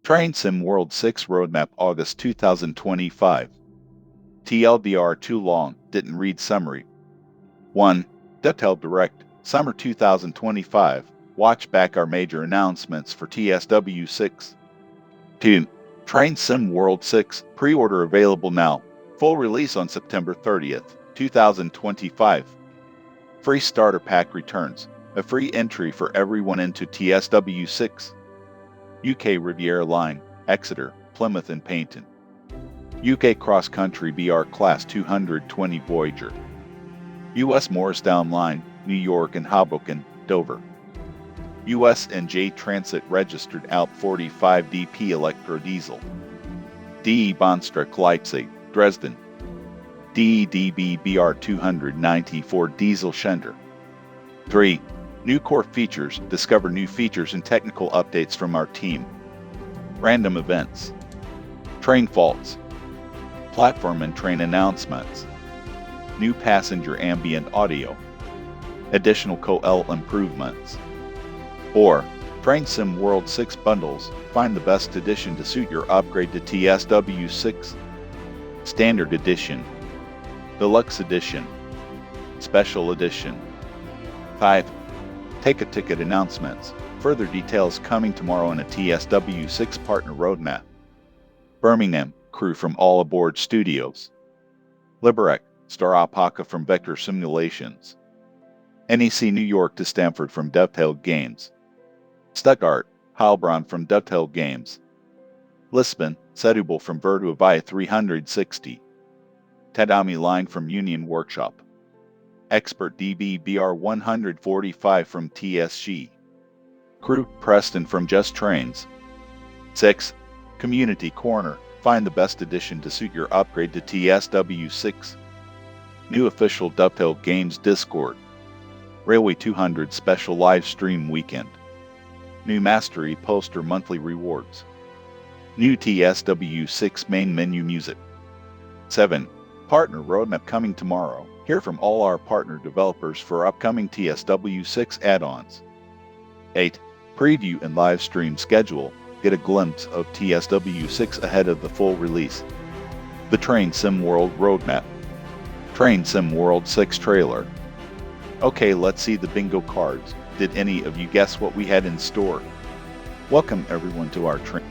Train Sim World 6 Roadmap August 2025. TLDR too long, didn't read summary. 1. Dovetail Direct, Summer 2025. Watch back our major announcements for TSW6. 2. Train Sim World 6, pre-order available now. Full release on September 30th, 2025. Free starter pack returns, a free entry for everyone into TSW6. UK Riviera line, Exeter, Plymouth and Paignton. UK Cross Country BR Class 220 Voyager. US Morristown line, New York and Hoboken, Dover. US and J Transit registered Alp 45 DP Electro Diesel. DE Bahnstreck Leipzig, Dresden. DE DB BR 294 Diesel Schender. 3. New core features. Discover new features and technical updates from our team. Random events. Train faults. Platform and train announcements. New passenger ambient audio. Additional COL improvements. 4. Train Sim World 6 bundles. Find the best edition to suit your upgrade to TSW6. Standard Edition. Deluxe Edition. Special Edition. 5. Take a Ticket announcements. Further details coming tomorrow in a TSW6 partner roadmap. Birmingham, crew from All Aboard Studios. Liberec, Star Alpaca from Vector Simulations. NEC New York to Stanford from Dovetail Games. Stuttgart, Heilbronn from Dovetail Games. Lisbon, Setúbal from Virtua 360. Tadami Line from Union Workshop. Expert DB BR 145 from TSG. Crew Preston from Just Trains. 6. Community Corner. Find the best edition to suit your upgrade to TSW6. New official Dovetail Games Discord. Railway 200 special live stream weekend. New Mastery poster monthly rewards. New TSW6 main menu music. 7. Partner roadmap coming tomorrow. Hear from all our partner developers for upcoming TSW6 add-ons. 8. Preview and live stream schedule. Get a glimpse of TSW6 ahead of the full release. The Train Sim World roadmap. Train Sim World 6 trailer. Okay, let's see the bingo cards. Did any of you guess what we had in store? Welcome everyone to our train.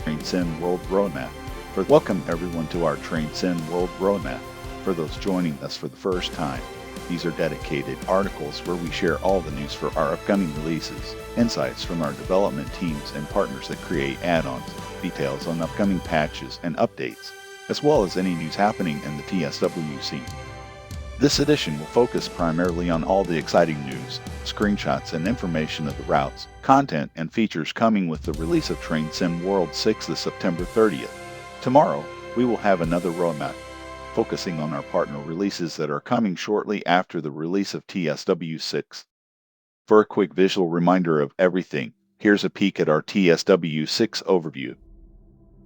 Train Sim World Roadmap. Welcome everyone to our Train Sim World Roadmap. For those joining us for the first time, these are dedicated articles where we share all the news for our upcoming releases, insights from our development teams and partners that create add-ons, details on upcoming patches and updates, as well as any news happening in the TSW scene. This edition will focus primarily on all the exciting news, screenshots and information of the routes, content, and features coming with the release of Train Sim World 6 this September 30th. Tomorrow, we will have another roadmap, focusing on our partner releases that are coming shortly after the release of TSW6. For a quick visual reminder of everything, here's a peek at our TSW6 overview.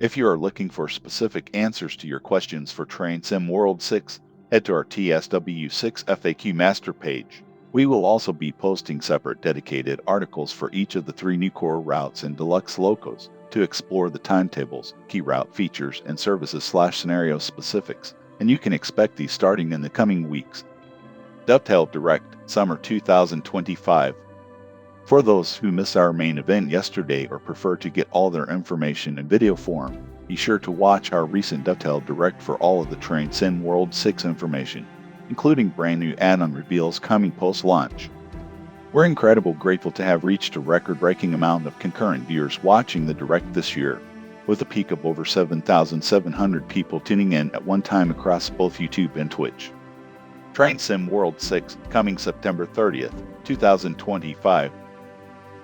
If you are looking for specific answers to your questions for Train Sim World 6, head to our TSW6 FAQ master page. We will also be posting separate dedicated articles for each of the 3 new core routes and deluxe locos to explore the timetables, key route features, and services/scenario specifics, and you can expect these starting in the coming weeks. Dovetail Direct, Summer 2025. For those who missed our main event yesterday or prefer to get all their information in video form, be sure to watch our recent Dovetail Direct for all of the TridentZ World 6 information, including brand new add-on reveals coming post-launch. We're incredibly grateful to have reached a record-breaking amount of concurrent viewers watching the Direct this year, with a peak of over 7,700 people tuning in at one time across both YouTube and Twitch. TridentZ World 6 coming September 30th, 2025.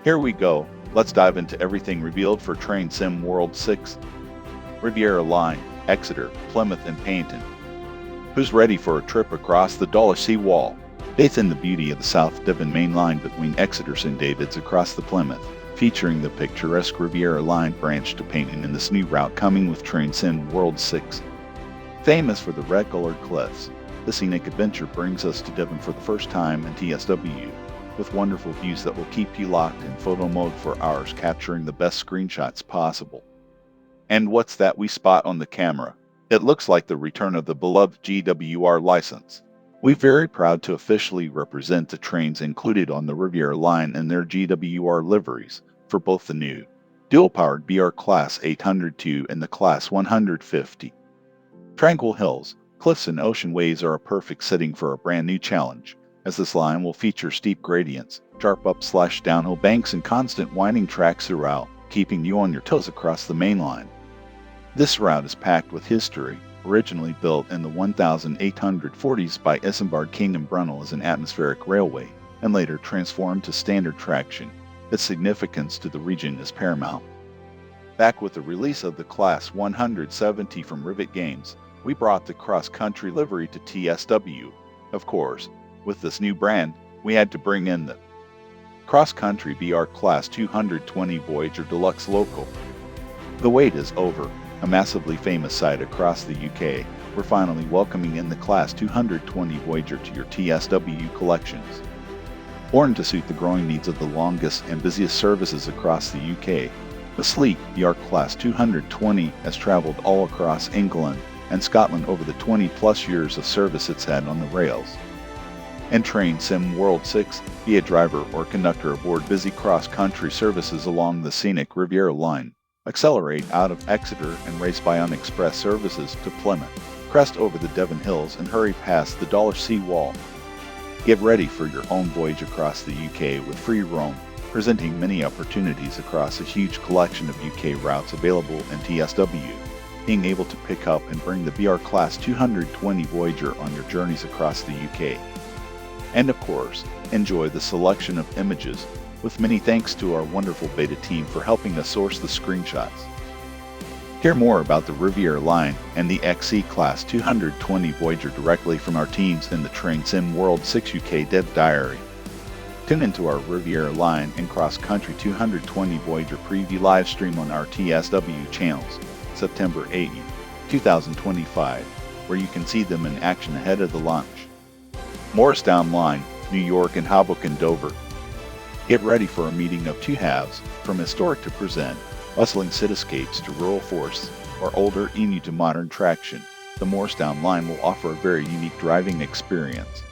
Here we go, let's dive into everything revealed for TridentZ World 6. Riviera line, Exeter, Plymouth and Paignton. Who's ready for a trip across the Sea Wall? Bathe in the beauty of the South Devon main line between Exeter and Davids across the Plymouth, featuring the picturesque Riviera line branch to Paignton in this new route coming with TridentZ World 6. Famous for the red-colored cliffs, the scenic adventure brings us to Devon for the first time in TSW, with wonderful views that will keep you locked in photo mode for hours, capturing the best screenshots possible. And what's that we spot on the camera? It looks like the return of the beloved GWR license. We're very proud to officially represent the trains included on the Riviera line in their GWR liveries for both the new dual-powered BR Class 802 and the Class 150. Tranquil hills, cliffs and ocean waves are a perfect setting for a brand new challenge, as this line will feature steep gradients, sharp up/downhill banks and constant winding tracks throughout, keeping you on your toes across the main line. This route is packed with history, originally built in the 1840s by Isambard King and Brunel as an atmospheric railway, and later transformed to standard traction. Its significance to the region is paramount. Back with the release of the Class 170 from Rivet Games, we brought the cross-country livery to TSW. Of course, with this new brand, we had to bring in the cross-country BR Class 220 Voyager Deluxe Local. The wait is over. A massively famous sight across the UK, we're finally welcoming in the Class 220 Voyager to your TSW collections. Born to suit the growing needs of the longest and busiest services across the UK, the sleek BR Class 220 has traveled all across England and Scotland over the 20-plus years of service it's had on the rails. And TridentZ World 6, be a driver or conductor aboard busy cross-country services along the scenic Riviera line. Accelerate out of Exeter and race by on express services to Plymouth. Crest over the Devon Hills and hurry past the Sea Wall. Get ready for your own voyage across the UK with free roam, presenting many opportunities across a huge collection of UK routes available in TSW. Being able to pick up and bring the BR Class 220 Voyager on your journeys across the UK. And of course, enjoy the selection of images, with many thanks to our wonderful beta team for helping us source the screenshots. Hear more about the Riviera line and the XC Class 220 Voyager directly from our teams in the TridentZ World 6 UK Dev Diary. Tune into our Riviera line and Cross Country 220 Voyager preview live stream on our TSW channels, September 8, 2025, where you can see them in action ahead of the launch. Morristown line, New York and Hoboken Dover. Get ready for a meeting of two halves, from historic to present, bustling cityscapes to rural forests, or older Emu to modern traction. The Morristown line will offer a very unique driving experience.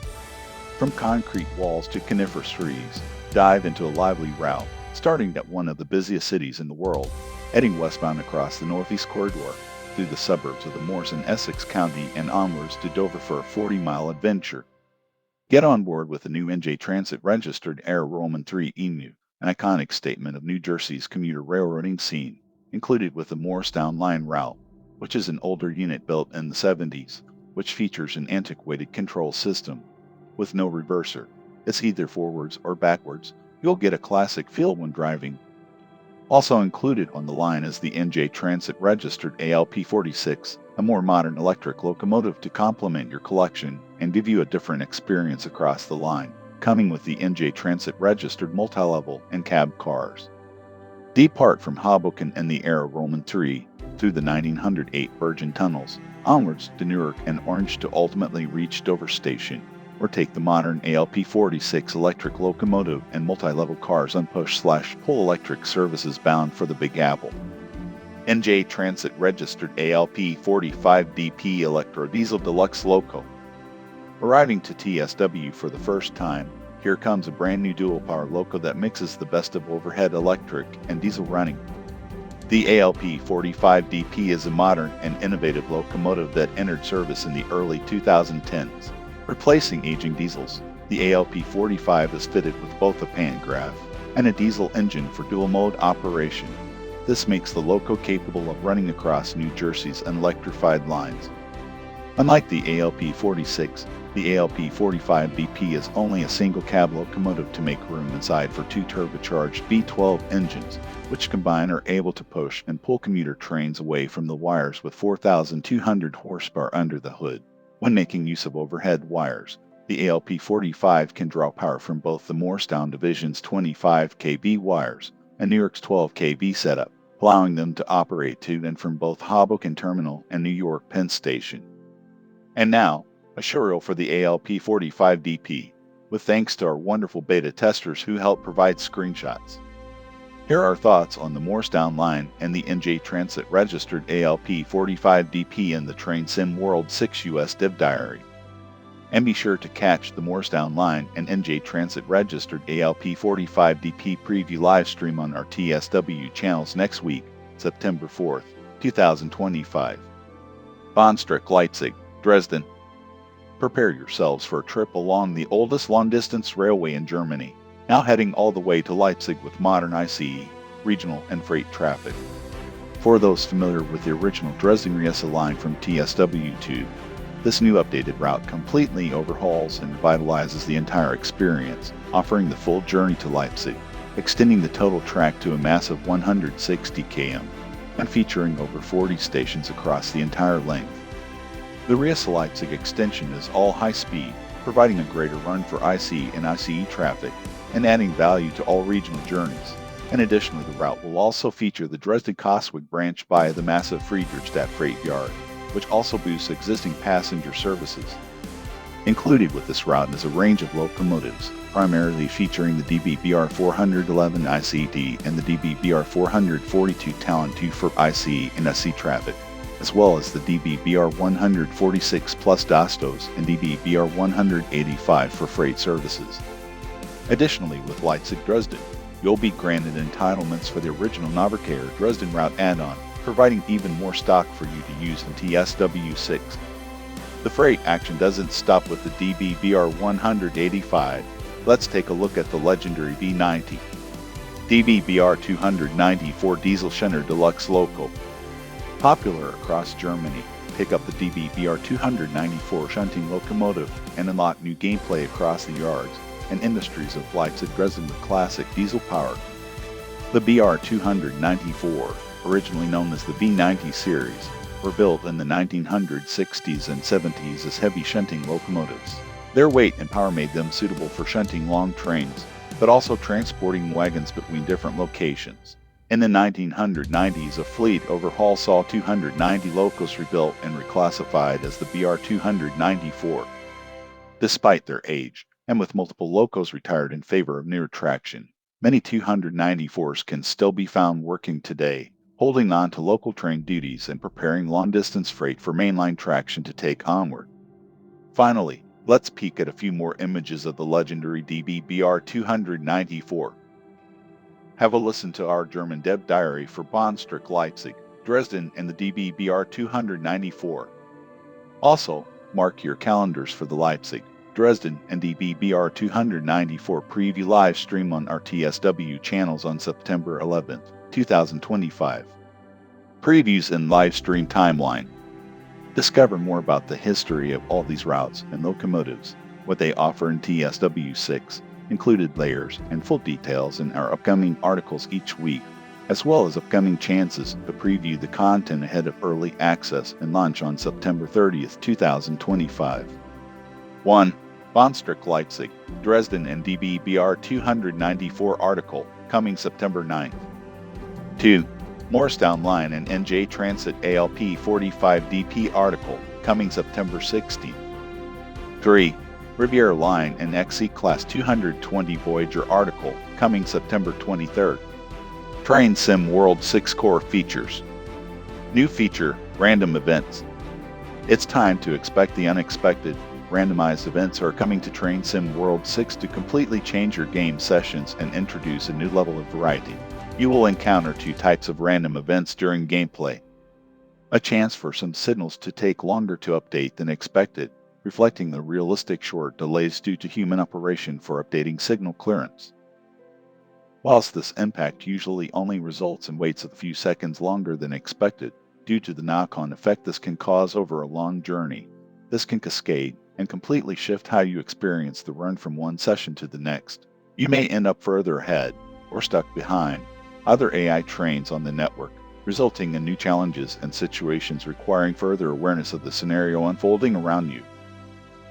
From concrete walls to coniferous trees, dive into a lively route, starting at one of the busiest cities in the world, heading westbound across the Northeast Corridor, through the suburbs of the Moors in Essex County and onwards to Dover for a 40-mile adventure. Get on board with the new NJ Transit registered Air Roman 3 Emu, an iconic statement of New Jersey's commuter railroading scene, included with the Morristown line route, which is an older unit built in the 70s, which features an antiquated control system. With no reverser, it's either forwards or backwards. You'll get a classic feel when driving. Also included on the line is the NJ Transit registered ALP46, a more modern electric locomotive to complement your collection and give you a different experience across the line, coming with the NJ Transit registered multi-level and cab cars. Depart from Hoboken in the Air Roman 3 through the 1908 Virgin tunnels, onwards to Newark and Orange to ultimately reach Dover Station, or take the modern ALP46 electric locomotive and multi-level cars on push/pull electric services bound for the Big Apple. NJ Transit registered ALP45DP Electro Diesel Deluxe Loco. Arriving to TSW for the first time, Here comes a brand new dual power loco that mixes the best of overhead electric and diesel running. The ALP45DP is a modern and innovative locomotive that entered service in the early 2010s, replacing aging diesels. The ALP45 is fitted with both a pantograph and a diesel engine for dual-mode operation. This makes the loco capable of running across New Jersey's unelectrified lines. Unlike the ALP46, the ALP45DP is only a single cab locomotive to make room inside for two turbocharged V12 engines, which combined are able to push and pull commuter trains away from the wires with 4,200 horsepower under the hood. When making use of overhead wires, the ALP45 can draw power from both the Morristown Division's 25 kV wires and New York's 12 kV setup, allowing them to operate to and from both Hoboken Terminal and New York Penn Station. And now, a showreel for the ALP45DP, with thanks to our wonderful beta testers who helped provide screenshots. Here are our thoughts on the Morristown line and the NJ Transit registered ALP45DP in the Train Sim World 6 US Dev Diary. And be sure to catch the Morristown line and NJ Transit registered ALP45DP preview live stream on our TSW channels next week, September 4th, 2025. Bahnstrecke Leipzig, Dresden. Prepare yourselves for a trip along the oldest long-distance railway in Germany, now heading all the way to Leipzig with modern ICE, regional and freight traffic. For those familiar with the original Dresden-Riesa line from TSW2, this new updated route completely overhauls and revitalizes the entire experience, offering the full journey to Leipzig, extending the total track to a massive 160 km, and featuring over 40 stations across the entire length. The Riesa-Leipzig extension is all high speed, providing a greater run for IC and ICE traffic, and adding value to all regional journeys. And additionally, the route will also feature the Dresden-Coswig branch via the massive Friedrichstadt Freight Yard, which also boosts existing passenger services. Included with this route is a range of locomotives, primarily featuring the DB-BR411 ICD and the DB-BR442 Talon 2 for ICE and SC traffic, as well as the DB-BR146 Plus Dostos and DB-BR185 for freight services. Additionally, with Leipzig-Dresden, you'll be granted entitlements for the original Nahverkehr Dresden route add-on, providing even more stock for you to use in TSW6. The freight action doesn't stop with the DB-BR185. Let's take a look at the legendary V90. DB-BR294 Diesel Shunter Deluxe Loco. Popular across Germany, pick up the DB-BR294 shunting locomotive and unlock new gameplay across the yards and industries of Leipzig-Dresden with classic diesel power. The BR294, originally known as the V90 series, were built in the 1960s and 70s as heavy shunting locomotives. Their weight and power made them suitable for shunting long trains, but also transporting wagons between different locations. In the 1990s, a fleet overhaul saw 290 locos rebuilt and reclassified as the BR294. Despite their age, and with multiple locos retired in favor of newer traction, many 294s can still be found working today, holding on to local train duties and preparing long-distance freight for mainline traction to take onward. Finally, let's peek at a few more images of the legendary DB-BR294. Have a listen to our German dev diary for Bahnstrecke Leipzig, Dresden, and the DB-BR294. Also, mark your calendars for the Leipzig, Dresden, and DB-BR294 preview live stream on our TSW channels on September 11th, 2025. Previews and live stream timeline. Discover more about the history of all these routes and locomotives, what they offer in TSW6, included layers, and full details in our upcoming articles each week, as well as upcoming chances to preview the content ahead of early access and launch on September 30th, 2025. 1. Bahnstrecke Leipzig, Dresden and DB-BR294 article, coming September 9th. 2. Morristown Line and NJ Transit ALP45DP article, coming September 16th. 3. Riviera Line and XC Class 220 Voyager article, coming September 23rd. Train Sim World 6 Core features. New feature, random events. It's time to expect the unexpected. Randomized events are coming to Train Sim World 6 to completely change your game sessions and introduce a new level of variety. You will encounter two types of random events during gameplay. A chance for some signals to take longer to update than expected, reflecting the realistic short delays due to human operation for updating signal clearance. Whilst this impact usually only results in waits of a few seconds longer than expected, due to the knock-on effect this can cause over a long journey, this can cascade and completely shift how you experience the run from one session to the next. You may end up further ahead or stuck behind other AI trains on the network, resulting in new challenges and situations requiring further awareness of the scenario unfolding around you.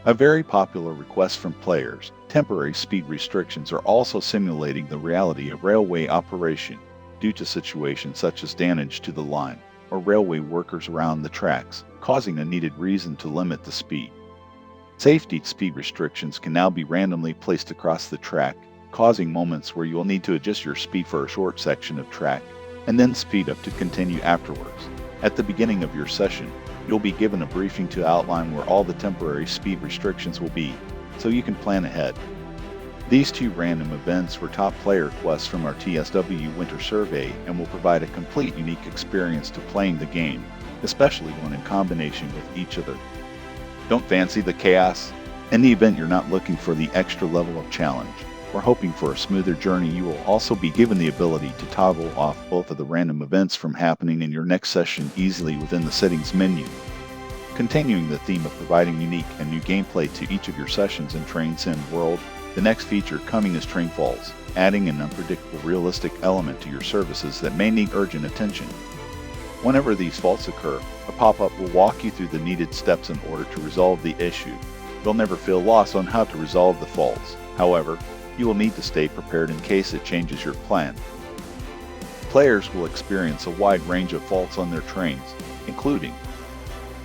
A very popular request from players, temporary speed restrictions are also simulating the reality of railway operation due to situations such as damage to the line or railway workers around the tracks, causing a needed reason to limit the speed. Safety speed restrictions can now be randomly placed across the track, causing moments where you'll need to adjust your speed for a short section of track and then speed up to continue afterwards. At the beginning of your session, you'll be given a briefing to outline where all the temporary speed restrictions will be, so you can plan ahead. These two random events were top player requests from our TSW Winter Survey and will provide a complete unique experience to playing the game, especially when in combination with each other. Don't fancy the chaos? In the event you're not looking for the extra level of challenge, or hoping for a smoother journey, you will also be given the ability to toggle off both of the random events from happening in your next session easily within the settings menu. Continuing the theme of providing unique and new gameplay to each of your sessions in Train Sim World, the next feature coming is train faults, adding an unpredictable realistic element to your services that may need urgent attention. Whenever these faults occur, a pop-up will walk you through the needed steps in order to resolve the issue. You'll never feel lost on how to resolve the faults. However, you will need to stay prepared in case it changes your plan. Players will experience a wide range of faults on their trains, including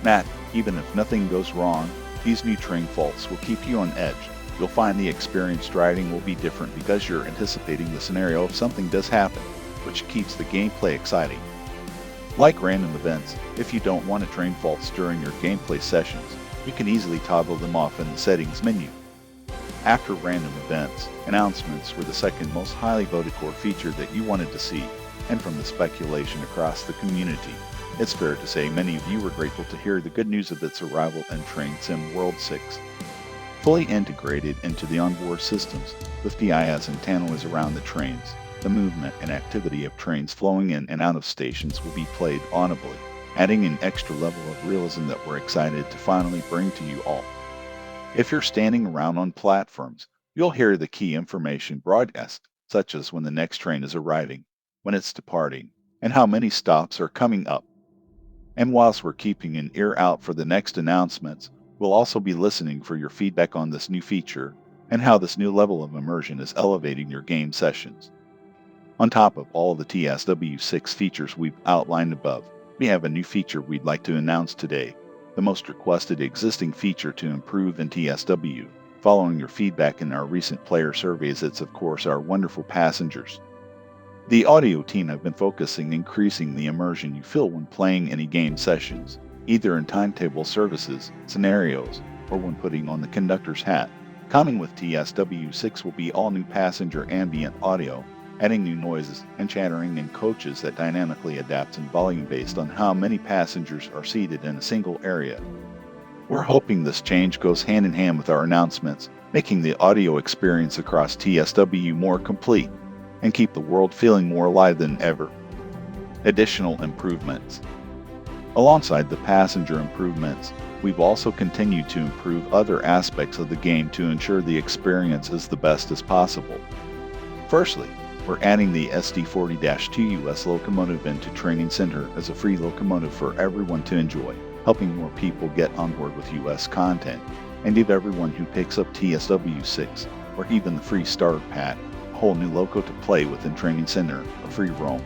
Matt, even if nothing goes wrong, these new train faults will keep you on edge. You'll find the experience driving will be different because you're anticipating the scenario if something does happen, which keeps the gameplay exciting. Like random events, if you don't want to train faults during your gameplay sessions, you can easily toggle them off in the settings menu. After random events, announcements were the second most highly voted core feature that you wanted to see, and from the speculation across the community, it's fair to say many of you were grateful to hear the good news of its arrival in Train Sim World 6. Fully integrated into the onboard systems, with PIS and tannoys around the trains, the movement and activity of trains flowing in and out of stations will be played audibly, adding an extra level of realism that we're excited to finally bring to you all. If you're standing around on platforms, you'll hear the key information broadcast, such as when the next train is arriving, when it's departing, and how many stops are coming up. And whilst we're keeping an ear out for the next announcements, we'll also be listening for your feedback on this new feature and how this new level of immersion is elevating your game sessions. On top of all the TSW6 features we've outlined above, we have a new feature we'd like to announce today, the most requested existing feature to improve in TSW. Following your feedback in our recent player surveys, it's of course our wonderful passengers. The audio team have been focusing on increasing the immersion you feel when playing any game sessions, either in timetable services, scenarios, or when putting on the conductor's hat. Coming with TSW6 will be all new passenger ambient audio, adding new noises and chattering in coaches that dynamically adapts in volume based on how many passengers are seated in a single area. We're hoping this change goes hand in hand with our announcements, making the audio experience across TSW more complete and keep the world feeling more alive than ever. Additional improvements. Alongside the passenger improvements, we've also continued to improve other aspects of the game to ensure the experience is the best as possible. Firstly, we're adding the SD40-2 US locomotive into Training Center as a free locomotive for everyone to enjoy, helping more people get on board with US content, and give everyone who picks up TSW6 or even the free starter pack a whole new loco to play within Training Center, a free roam.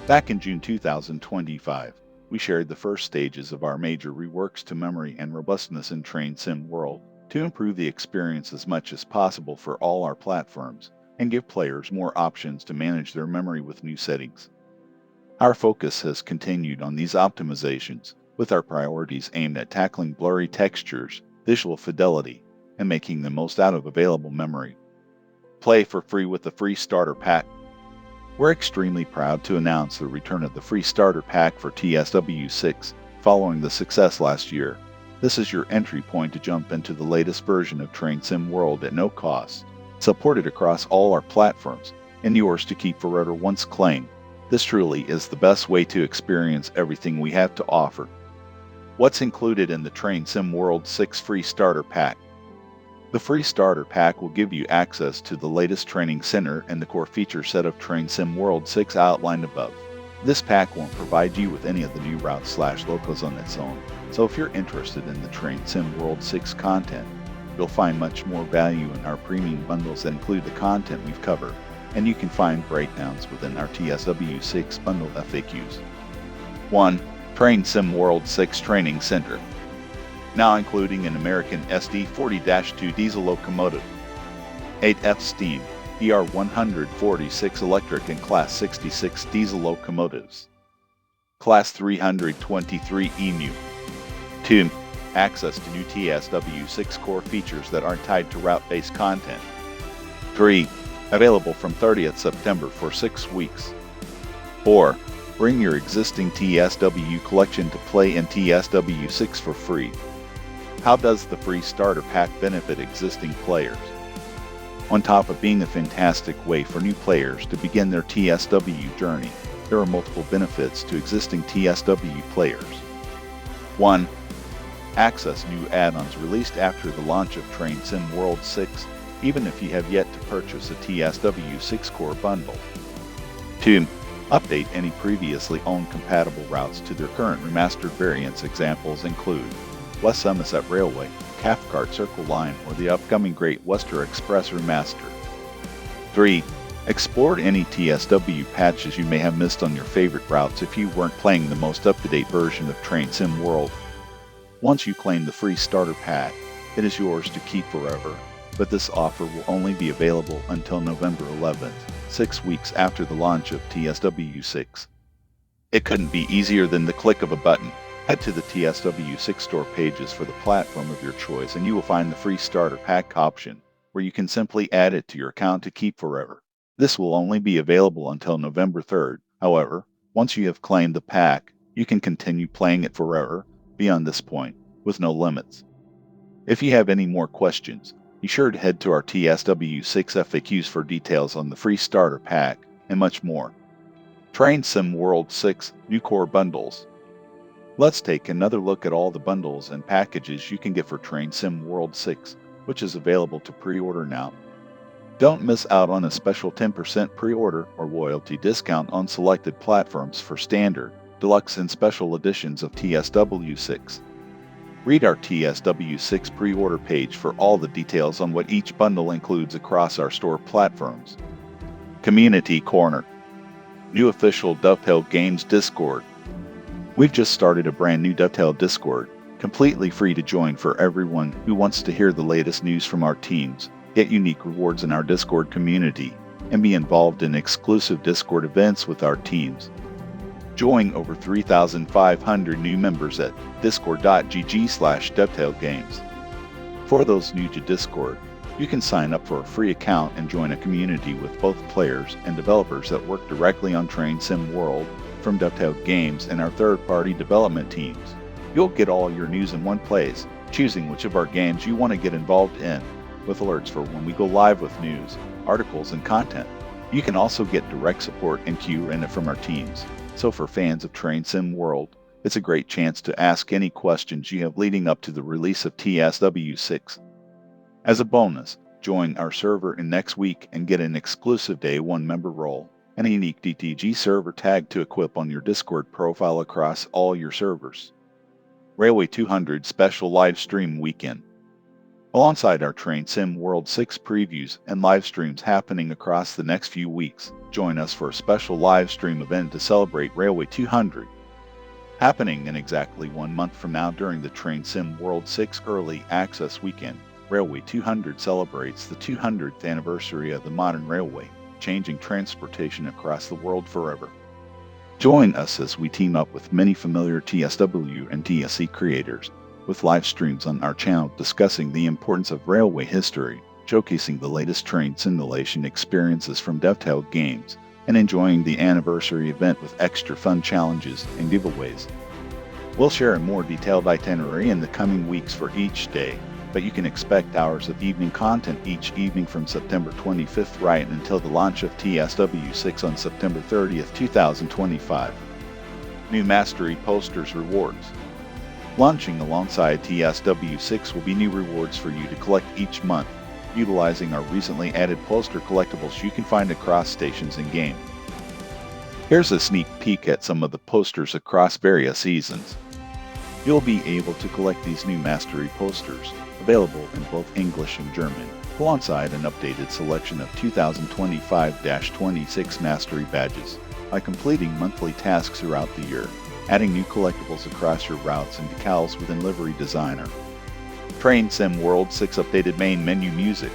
Back in June 2025, we shared the first stages of our major reworks to memory and robustness in Train Sim World to improve the experience as much as possible for all our platforms and give players more options to manage their memory with new settings. Our focus has continued on these optimizations, with our priorities aimed at tackling blurry textures, visual fidelity, and making the most out of available memory. Play for free with the free starter pack. We're extremely proud to announce the return of the free starter pack for TSW6 following the success last year. This is your entry point to jump into the latest version of Train Sim World at no cost, supported across all our platforms, and yours to keep forever once claimed. This truly is the best way to experience everything we have to offer. What's included in the Train Sim World 6 free starter pack? The free starter pack will give you access to the latest training center and the core feature set of Train Sim World 6 outlined above. This pack won't provide you with any of the new routes/locals on its own, so if you're interested in the Train Sim World 6 content, you'll find much more value in our premium bundles that include the content we've covered, and you can find breakdowns within our TSW6 bundle FAQs. 1. Train Sim World 6 Training Center. Now including an American SD40-2 diesel locomotive, 8F steam, ER146 electric and Class 66 diesel locomotives, Class 323 EMU. 2. Access to new TSW6 core features that aren't tied to route-based content. 3. Available from 30th September for 6 weeks. 4. Bring your existing TSW collection to play in TSW6 for free. How does the free starter pack benefit existing players? On top of being a fantastic way for new players to begin their TSW journey, there are multiple benefits to existing TSW players. 1. Access new add-ons released after the launch of Train Sim World 6, even if you have yet to purchase a TSW6 core bundle. 2. Update any previously owned compatible routes to their current remastered variants. Examples include West Somerset Railway, Cathcart Circle Line, or the upcoming Great Western Express Remaster. 3. Explore any TSW patches you may have missed on your favorite routes if you weren't playing the most up-to-date version of Train Sim World. Once you claim the free starter pack, it is yours to keep forever, but this offer will only be available until November 11th, 6 weeks after the launch of TSW6. It couldn't be easier than the click of a button. Head to the TSW6 store pages for the platform of your choice and you will find the free starter pack option, where you can simply add it to your account to keep forever. This will only be available until November 3rd. However, once you have claimed the pack, you can continue playing it forever beyond this point, with no limits. If you have any more questions, be sure to head to our TSW6 FAQs for details on the free starter pack and much more. Train Sim World 6 New Core Bundles. Let's take another look at all the bundles and packages you can get for Train Sim World 6, which is available to pre-order now. Don't miss out on a special 10% pre-order or royalty discount on selected platforms for standard, deluxe, and special editions of TSW6. Read our TSW6 pre-order page for all the details on what each bundle includes across our store platforms. Community Corner. New official Dovetail Games Discord. We've just started a brand new Dovetail Discord, completely free to join for everyone who wants to hear the latest news from our teams, get unique rewards in our Discord community, and be involved in exclusive Discord events with our teams. Join over 3,500 new members at discord.gg/dovetailgames. For those new to Discord, you can sign up for a free account and join a community with both players and developers that work directly on Train Sim World from Dovetail Games and our third-party development teams. You'll get all your news in one place, choosing which of our games you want to get involved in, with alerts for when we go live with news, articles, and content. You can also get direct support and Q&A from our teams. So for fans of Train Sim World, it's a great chance to ask any questions you have leading up to the release of TSW6. As a bonus, join our server in next week and get an exclusive Day 1 member role and a unique DTG server tag to equip on your Discord profile across all your servers. Railway 200 Special Live Stream Weekend. Alongside our Train Sim World 6 previews and live streams happening across the next few weeks, join us for a special live stream event to celebrate Railway 200. Happening in exactly 1 month from now during the Train Sim World 6 Early Access Weekend, Railway 200 celebrates the 200th anniversary of the modern railway, changing transportation across the world forever. Join us as we team up with many familiar TSW and TSC creators, with live streams on our channel discussing the importance of railway history, showcasing the latest train simulation experiences from Dovetail Games, and enjoying the anniversary event with extra fun challenges and giveaways. We'll share a more detailed itinerary in the coming weeks for each day, but you can expect hours of evening content each evening from September 25th right until the launch of TSW6 on September 30th, 2025. New Mastery Posters Rewards. Launching alongside TSW6 will be new rewards for you to collect each month, utilizing our recently added poster collectibles you can find across stations in-game. Here's a sneak peek at some of the posters across various seasons. You'll be able to collect these new Mastery posters, available in both English and German, alongside an updated selection of 2025-26 Mastery badges, by completing monthly tasks throughout the year, adding new collectibles across your routes and decals within Livery Designer. Train Sim World 6 updated main menu music.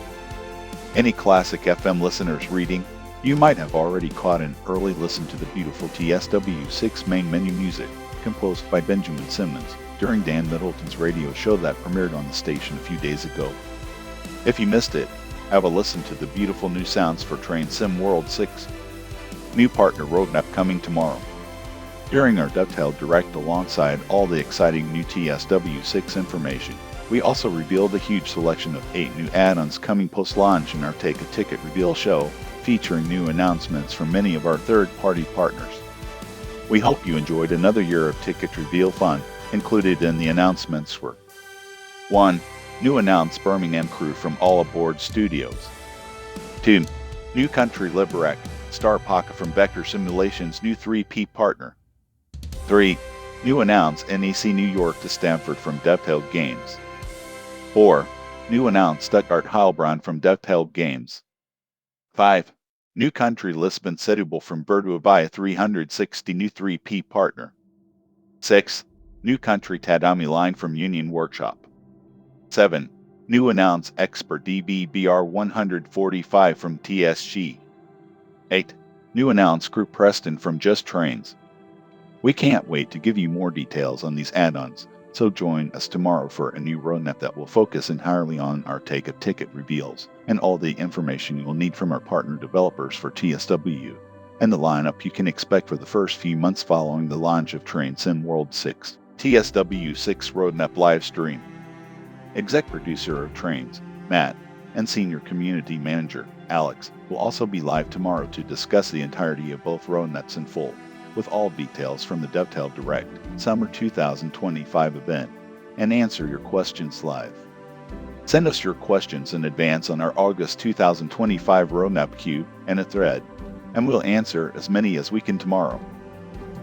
Any classic FM listeners reading, you might have already caught an early listen to the beautiful TSW6 main menu music, composed by Benjamin Simmons, during Dan Middleton's radio show that premiered on the station a few days ago. If you missed it, have a listen to the beautiful new sounds for Train Sim World 6. New partner roadmap coming tomorrow. During our Dovetail Direct alongside all the exciting new TSW6 information, we also revealed a huge selection of 8 new add-ons coming post-launch in our Take a Ticket reveal show, featuring new announcements from many of our third-party partners. We hope you enjoyed another year of ticket reveal fun. Included in the announcements were 1. New announced Birmingham crew from All Aboard Studios. 2. New country Liberec, Star Pocket from Vector Simulations' new 3P partner. 3. New announced NEC New York to Stanford from Dovetail Games. 4. New announced Stuttgart Heilbronn from Dovetail Games. 5. New country Lisbon Setúbal from Berdua 360 new 3P partner. 6. New country Tadami line from Union Workshop. 7. New announced Expert DB-BR 145 from TSG. 8. New announced Crew Preston from Just Trains. We can't wait to give you more details on these add-ons, so join us tomorrow for a new roadmap that will focus entirely on our Take a Ticket reveals and all the information you will need from our partner developers for TSW, and the lineup you can expect for the first few months following the launch of Train Sim World 6. TSW6 Roadmap Live Stream. Exec Producer of Trains, Matt, and Senior Community Manager, Alex, will also be live tomorrow to discuss the entirety of both roadmaps in full, with all details from the Dovetail Direct Summer 2025 event, and answer your questions live. Send us your questions in advance on our August 2025 roadmap queue and a thread, and we'll answer as many as we can tomorrow.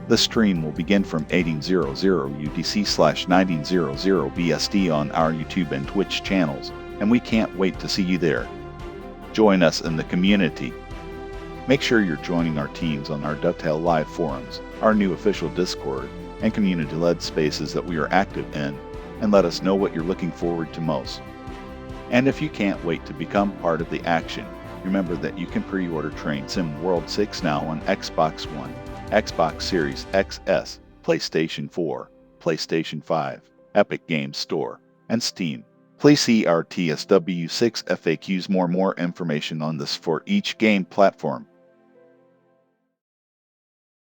The stream will begin from 1800 UTC/1900 BST on our YouTube and Twitch channels, and we can't wait to see you there. Join us in the community. Make sure you're joining our teams on our Dovetail Live forums, our new official Discord, and community-led spaces that we are active in, and let us know what you're looking forward to most. And if you can't wait to become part of the action, remember that you can pre-order Train Sim World 6 now on Xbox One, Xbox Series XS, PlayStation 4, PlayStation 5, Epic Games Store, and Steam. Please see our TSW6 FAQs more information on this for each game platform.